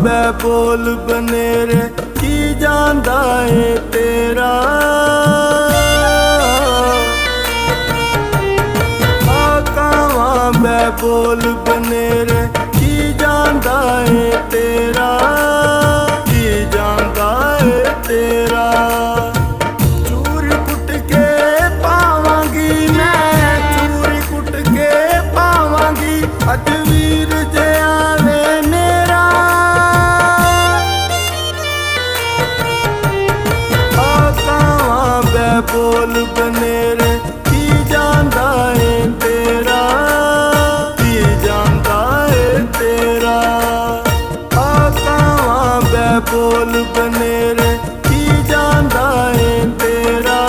ਬੈ ਬੋਲ ਬਨੇਰੇ ਕੀ ਜਾਂਦਾ ਏ ਤੇਰਾ। ਕਾਵਾਂ ਬੈ ਬੋਲ ਬਨੇਰੇ ਕੀ ਜਾਂਦਾ ਏ ਤੇਰਾ, ਕੀ ਜਾਂਦਾ ਏ ਤੇਰਾ। ਚੂਰ ਕੁੱਟ ਕੇ ਪਾਵਾਂਗੀ ਮੈਂ, ਚੂਰ ਕੁੱਟ ਕੇ ਪਾਵਾਂਗੀ ਅੱਜ ਵੀਰ ਜੇ ਆਵੇ ਮੇਰਾ। ਕਾਵਾਂ ਬੈ ਬੋਲ ਬਨੇਰੇ ਕੀ ਜਾਂਦਾ ਏ ਤੇਰਾ, ਕੀ ਜਾਂਦਾ ਏ ਤੇਰਾ। ਕਾਵਾਂ ਬੈ ਬੋਲ ਬਨੇਰੇ ਕੀ ਜਾਂਦਾ ਏ ਤੇਰਾ,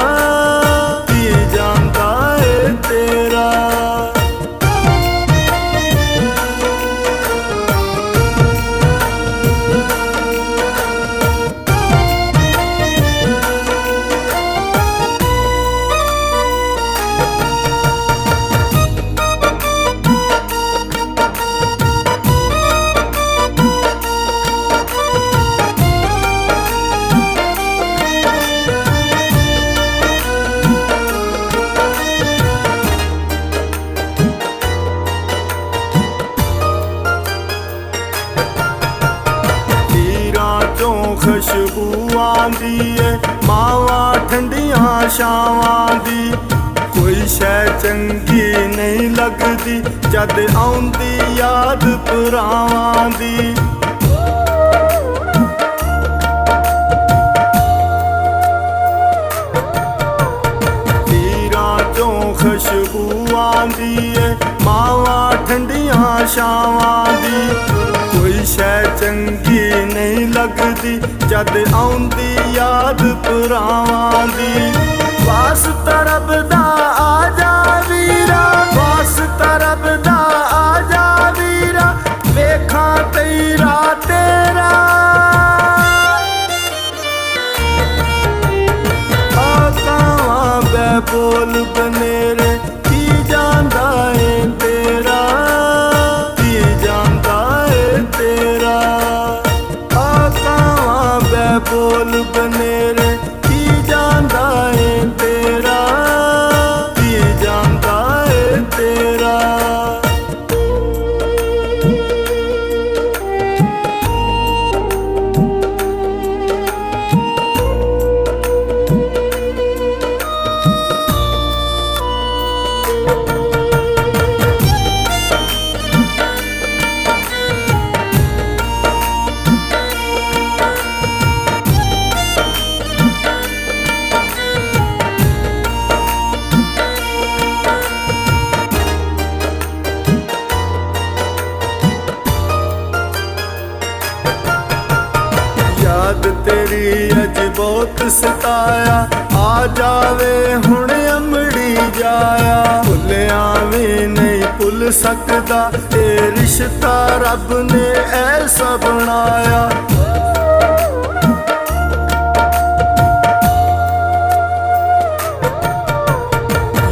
ਕੀ ਜਾਂਦਾ ਏ ਤੇਰਾ। ਖੁਸ਼ਬੂ ਆਂਦੀ ਏ ਮਾਵਾਂ ਠੰਡੀਆਂ ਛਾਵਾਂ ਦੀ, ਕੋਈ ਸ਼ੈ ਚੰਗੀ ਨਹੀਂ ਲੱਗਦੀ ਜਦ ਆਉਂਦੀ ਯਾਦ ਪੁਰਾਵਾਂ ਦੀ। ਤੀਰਾਂ ਚੋਂ ਖੁਸ਼ਬੂ ਆਂਦੀ ਏ ਮਾਵਾਂ ਠੰਡੀਆਂ ਛਾਵਾਂ ਦੀ, ਕੋਈ ਸ਼ੈ ਚੰਗੀ ਨਹੀਂ ਲੱਗਦੀ ਜਦ ਆਉਂਦੀ ਯਾਦ ਪੁਰਾਵਾਂ ਦੀ। ਵਾਸਤਾ ਰੱਬ ਦਾ ਆ ਜਾ ਵੀਰਾ, ਵਾਸਤਾ ਰੱਬ ਦਾ ਆ ਜਾ ਵੀਰਾ, ਵੇਖਾਂ ਤੇਰਾ ਤੇਰਾ। ਕਾਵਾਂ ਬੈ ਬੋਲ ਬਨੇਰੇ ਕੀ ਜਾਂਦਾ ਏ ਤੇਰਾ, ਕੀ ਜਾਂਦਾ ਏ ਤੇਰਾ। ਕਾਵਾਂ ਬੈ ਬੋਲ ਬਨੇਰੇ ਕੀ ਜਾਂਦਾ ਏ ਤੇਰਾ, ਕੀ ਜਾਂਦਾ ਏ ਤੇਰਾ। ਯਾਦ ਤੇਰੀ ਅੱਜ ਬਹੁਤ ਸਤਾਇਆ, ਆ ਜਾਵੇ ਹੁਣ ਅਮੜੀ ਜਾਇਆ। ਭੁੱਲਿਆ ਵੀ ਨਹੀਂ ਭੁੱਲ ਸਕਦਾ ਇਹ ਰਿਸ਼ਤਾ ਰੱਬ ਨੇ ਐਸਾ ਬਣਾਇਆ।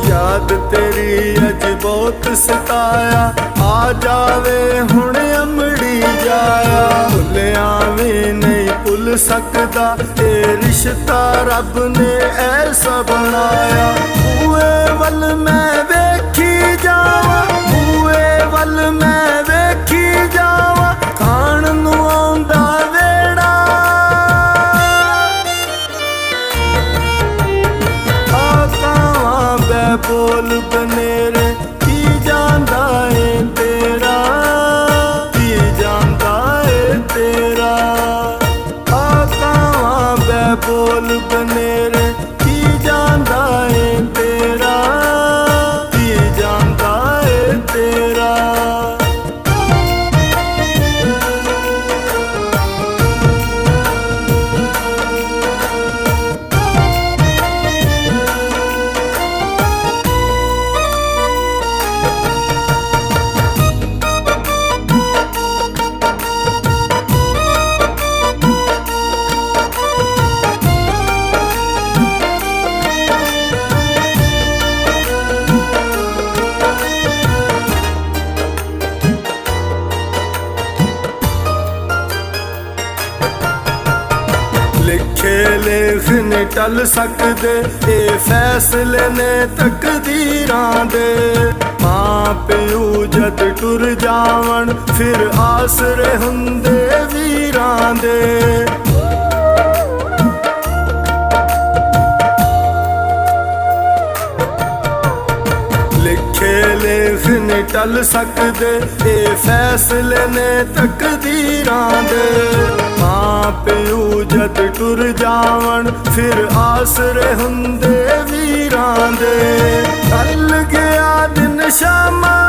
ਯਾਦ ਤੇਰੀ ਅੱਜ ਬਹੁਤ ਸਤਾਇਆ, ਆ ਜਾਵੇ ਹੁਣ ਅਮੜੀ ਜਾਇਆ। ਭੁੱਲਿਆ ਵੀ ਨਹੀਂ ਭੁੱਲ ਸਕਦਾ ਇਹ ਰਿਸ਼ਤਾ ਰੱਬ ਨੇ ਐਸਾ ਬਣਾਇਆ। ਬੂਏ ਵੱਲ ਮੈਂ ਵੇਖੀ ਜਾਵਾਂ, ਬੂਏ ਵੱਲ ਮੈਂ ਵੇਖੀ ਜਾਵਾਂ, ਖਾਣ ਨੂੰ ਆਉਂਦਾ ਵੇੜਾ। ਕਾਵਾਂ ਬੈ ਬੋਲ ਬਨੇਰੇ ਕੀ ਜਾਂਦਾ ਏ ਤੇਰਾ, ਕੀ ਜਾਂਦਾ ਏ ਤੇਰਾ। ਕਾਵਾਂ ਬੈ ਬੋਲ ਬਨੇਰੇ ਕੀ ਜਾਂਦਾ ਏ ਤੇਰਾ, ਕੀ ਜਾਂਦਾ ਏ ਤੇਰਾ। ਨਹੀਂ ਟਲ ਸਕਦੇ, ਇਹ ਫੈਸਲੇ ਨੇ ਤਕਦੀਰਾਂ ਦੇ। ਮਾਂ ਪਿਓ ਜਦ ਟੁਰ ਜਾਵਣ ਫਿਰ ਆਸਰੇ ਹੁੰਦੇ ਵੀਰਾਂ ਦੇ। ਲਿਖੇ ਲੇਖ ਨਹੀਂ ਟਲ ਸਕਦੇ, ਇਹ ਫੈਸਲੇ ਨੇ ਤਕਦੀਰਾਂ ਦੇ। ਮਾਂ ਪਿਓ ਜਦ ਟੁਰ ਜਾਵਣ ਫਿਰ ਆਸਰੇ ਹੁੰਦੇ ਵੀਰਾਂ ਦੇ। ਢਲ ਗਿਆ ਦਿਨ ਸ਼ਾਮਾਂ